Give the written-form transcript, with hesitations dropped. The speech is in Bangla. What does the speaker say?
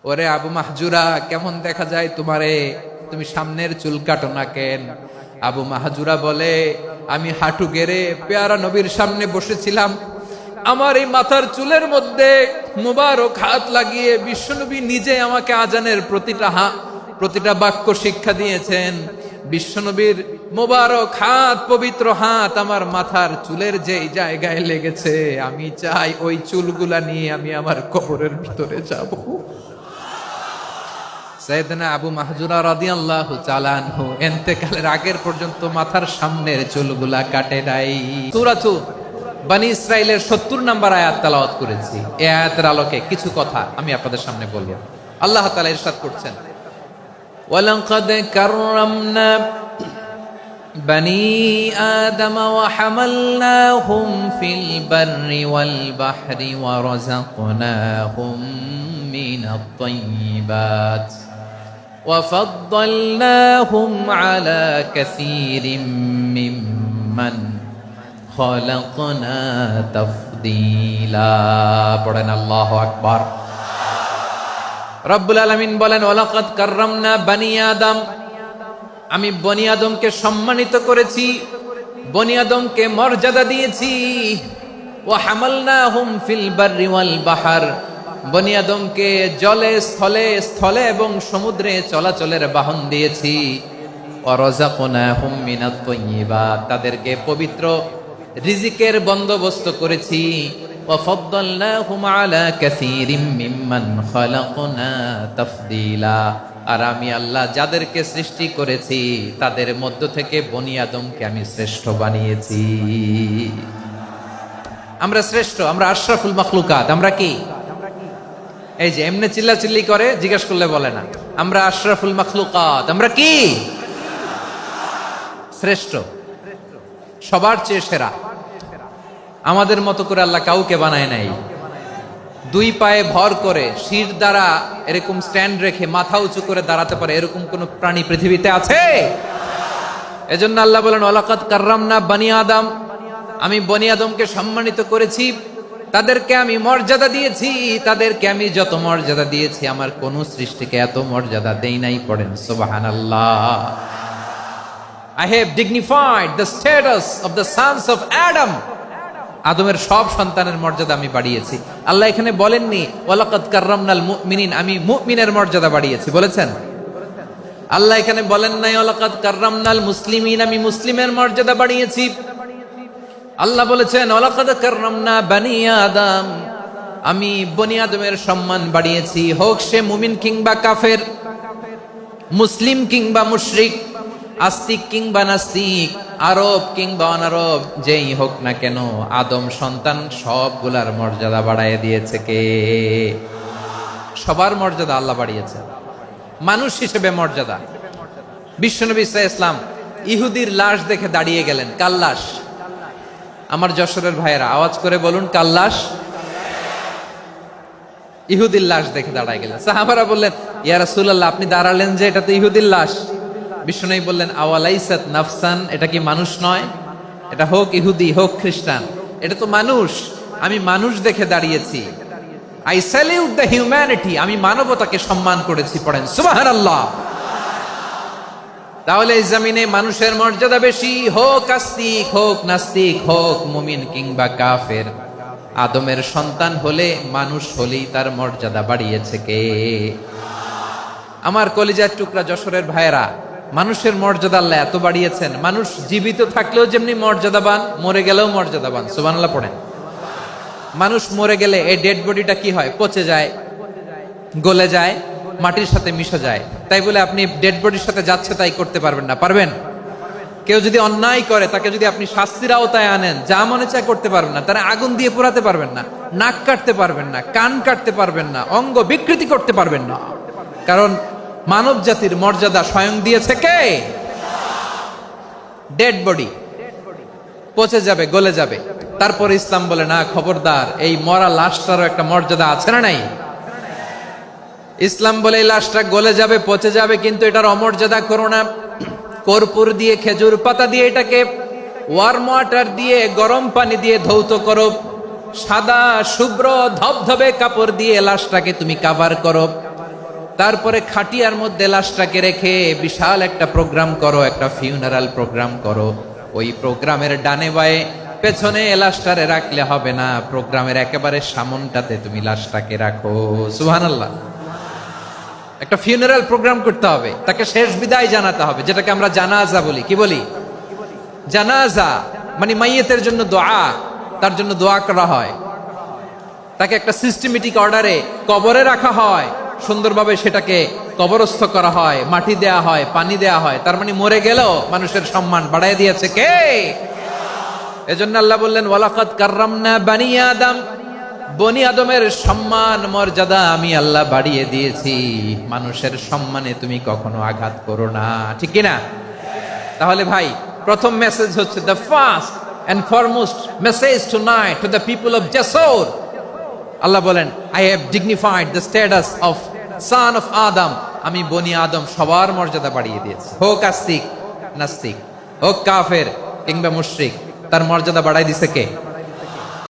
ওরে আবু মাহজুরা, কেমন দেখা যায় তোমারে, তুমি সামনের চুল কাটো না কেন? আবু মাহজুরা বলে, আমি হাঁটু গেড়ে পেয়ারা নবীর সামনে বসেছিলাম, আমার এই মাথার চুলের মধ্যে মুবারক হাত লাগিয়ে বিশ্বনবী নিজে আমাকে আজানের প্রতিটা বাক্য শিক্ষা দিয়েছেন। বিশ্বনবীর মুবারক হাত, পবিত্র হাত আমার মাথার চুলের যেই জায়গায় লেগেছে, আমি চাই ওই চুলগুলা নিয়ে আমি আমার কবরের ভিতরে যাব। সাইয়েদনা আবু মাহজুরা রাদিয়াল্লাহু তাআলা আনহু ইন্তেকালের আগের পর্যন্ত মাথার সামনের চুলগুলা কাটে নাই। সূরা বনী ইসরাইলের ৭০ নম্বর আয়াত তেলাওয়াত করেছি। এই আয়াতের আলোকে কিছু কথা আমি আপনাদের সামনে বলবো। আল্লাহ তাআলা ইরশাদ করছেন, ওয়ালাকাদ কাররামনা বনী আদম ওয়া হামালনাহুম ফিল বাররি ওয়াল বাহরি ওয়া রাযাকনাহুম মিনাত তাইয়্যিবাত ওয়া ফাদ্দালনাহুম আলা কাসীরিম মিম্মান খালাকনা তাফদীলা। পড়েন আল্লাহু আকবার। রব্বুল আলামিন বলেন, ওয়ালাকাদ কাররামনা বনী আদম, আমি বনী আদমকে সম্মানিত করেছি, বনী আদমকে মর্যাদা দিয়েছি। ওয়া হামালনাহুম ফিল বাররি ওয়াল বাহর, বনী আদমকে জলে স্থলে এবং সমুদ্রে চলাচলের বাহন দিয়েছি। ওয়া রাযাকনাহুম মিনাত তাইয়্যিবাত, তাদেরকে পবিত্র রিজিকের বন্দোবস্ত করেছি। ওয়া ফাদ্দালনাহুম আলা কাসীরিম মিম্মান খালাকনা তাফদীলা, আর আমি আল্লাহ যাদেরকে সৃষ্টি করেছি তাদের মধ্য থেকে বনী আদমকে আমি শ্রেষ্ঠ বানিয়েছি। আমরা শ্রেষ্ঠ, আমরা আশরাফুল মাখলুকাত। আমরা কি? এই যে এমনি চিল্লাচিল্লি করে, জিজ্ঞেস করলে বলে না। আমরা আশরাফুল মাখলুকাত। আমরা কি? শ্রেষ্ঠ, সবার চেয়ে সেরা। আমাদের মতো করে আল্লাহ কাউকে বানায় নাই। দুই পায়ে ভর করে, শির দ্বারা এরকম স্ট্যান্ড রেখে মাথা উঁচু করে দাঁড়াতে পারে এরকম কোন প্রাণী পৃথিবীতে আছে? এজন্য আল্লাহ বলেন, ওয়ালাকাদ কাররামনা বনী আদম, আমি বনী আদমকে সম্মানিত করেছি, তাদেরকে আমি মর্যাদা দিয়েছি। তাদেরকে আমি যত মর্যাদা দিয়েছি আমার কোন সৃষ্টিকে এত মর্যাদা দেই নাই। পড়েন সুবহানাল্লাহ। I have dignified the status of the sons of Adam. আদমের সব সন্তানের মর্যাদা আমি বাড়িয়েছি। আল্লাহ এখানে বলেননি ওয়ালাকাদ কাররামনাল মুমিনিন, আমি মুমিনের মর্যাদা বাড়িয়েছি, বলেছেন? আল্লাহ এখানে বলেন নাই ওয়ালাকাদ কাররামনাল মুসলিমিন, আমি মুসলিমের মর্যাদা বাড়িয়েছি। আল্লাহ বলেছেন ওয়ালাকাদ কাররামনা বনী আদম, আমি বনী আদমের সম্মান বাড়িয়েছি। হোক সে মুমিন কিংবা কাফের, মুসলিম কিংবা মুশরিক, আস্তিক কিংবা নাস্তিক, আরব কিংবা অনারব, যেই হোক না কেন, আদম সন্তান সবগুলার মর্যাদা বাড়ায় দিয়েছে কে? সবার মর্যাদা আল্লাহ বাড়িয়েছে। মানুষ হিসেবে মর্যাদা। বিশ্বনবী সাল্লাল্লাহু আলাইহি ওয়াসাল্লাম ইহুদির লাশ দেখে দাঁড়িয়ে গেলেন। কার লাশ? আমার যশোরের ভাইয়েরা আওয়াজ করে বলুন, কার লাশ? ইহুদির লাশ দেখে দাঁড়ায় গেলেন। সাহাবারা বললেন, ইয়া রাসূলুল্লাহ, আপনি দাঁড়ালেন যে, এটা তো ইহুদির লাশ। বিষ্ণু বললেন, আওয়ালাইসাত নাফসান, এটা কি মানুষ নয়? এটা হোক ইহুদি হোক খ্রিস্টান, এটা তো মানুষ। আমি মানুষ দেখে দাঁড়িয়েছি। আই স্যালিউট দ্য হিউম্যানিটি, আমি মানবতাকে সম্মান করেছি। পড়েন সুবহানাল্লাহ। তাহলে এই জমিনে মানুষের মর্যাদা বেশি, হোক আস্তিক হোক নাস্তিক, হোক মুমিন কিংবা কাফের। আদমের সন্তান হলে, মানুষ হলেই তার মর্যাদা বাড়িয়েছে কে? আমার কলিজার টুকরা যশোরের ভাইয়েরা, মানুষের মর্যাদা আল্লাহ এত বাড়িয়েছেন। মানুষ জীবিত থাকলেও যেমনি মর্যাদাবান, মরে গেলেও মর্যাদাবান। সুবহানাল্লাহ পড়েন। মানুষ মরে গেলে এই ডেড বডিটা কি হয়? পচে যায়, গলে যায়, মাটির সাথে মিশে যায়। তাই বলে আপনি ডেড বডির সাথে যাচ্ছে তাই করতে পারবেন না। পারবেন? কেউ যদি অন্যায় করে, তাকে যদি আপনি শাস্তির আওতায় আনেন, যা মনে চায় করতে পারবেন না। তারা আগুন দিয়ে পোড়াতে পারবেন না, নাক কাটতে পারবেন না, কান কাটতে পারবেন না, অঙ্গ বিকৃতি করতে পারবেন না। কারণ মানব জাতির মর্যাদা স্বয়ং দিয়েছে কে? ডেড বডি পচে যাবে, গলে যাবে। তারপর ইসলাম বলে, না, খবরদার, এই মরা লাশটারও একটা মর্যাদা আছে না নাই? ইসলাম বলে এই লাশটা গলে যাবে, পচে যাবে, কিন্তু এটার অমর্যাদা করো না। কর্পূর দিয়ে, খেজুর পাতা দিয়ে, এটাকে ওয়ার্ম ওয়াটার দিয়ে, গরম পানি দিয়ে ধৌত করো। সাদা শুভ্র ধবধবে কাপড় দিয়ে লাশটাকে তুমি কাভার করো। তারপরে খাটিয়ার মধ্যে লাশটাকে রেখে বিশাল একটা প্রোগ্রাম করো, একটা ফিউনারাল প্রোগ্রাম করো। ওই প্রোগ্রামের ডানে বায়ে পেছনে লাশটারে রাখলে হবে না, প্রোগ্রামের একেবারে সামনটাতে তুমি লাশটাকে রাখো। সুবহানাল্লাহ। একটা ফিউনারাল প্রোগ্রাম করতে হবে, তাকে শেষ বিদায় জানাতে হবে, যেটাকে আমরা জানাজা বলি। কি বলি? জানাজা মানে মাইয়েতের জন্য দোয়া, তার জন্য দোয়া করা হয়, তাকে একটা সিস্টেমেটিক অর্ডারে কবরে রাখা হয়, সুন্দরভাবে সেটাকে কবরস্থ করা হয়, মাটি দেয়া হয়, পানি দেয়া হয়। তার মানে মরে গেলেও মানুষের সম্মান বাড়ায় দিয়েছে কে? এজন্য আল্লাহ বললেন ওয়ালাকাদ কাররামনা বানি আদম, বনি আদমের সম্মান মর্যাদা আমি আল্লাহ বাড়িয়ে দিয়েছি। মানুষের সম্মানে তুমি কখনো আঘাত করো না, ঠিক কি না? তাহলে ভাই, প্রথম মেসেজ হচ্ছে the first and foremost message tonight to the people of জাসর। আল্লাহ বলেন I have dignified the status of son of Adam. আমি বনি আদম সবার মর্যাদা বাড়িয়ে দিয়েছি, হোক আস্তিক নাস্তিক, হোক কাফের কিংবা মুশরিক, তার মর্যাদা বাড়াই দিছে কে?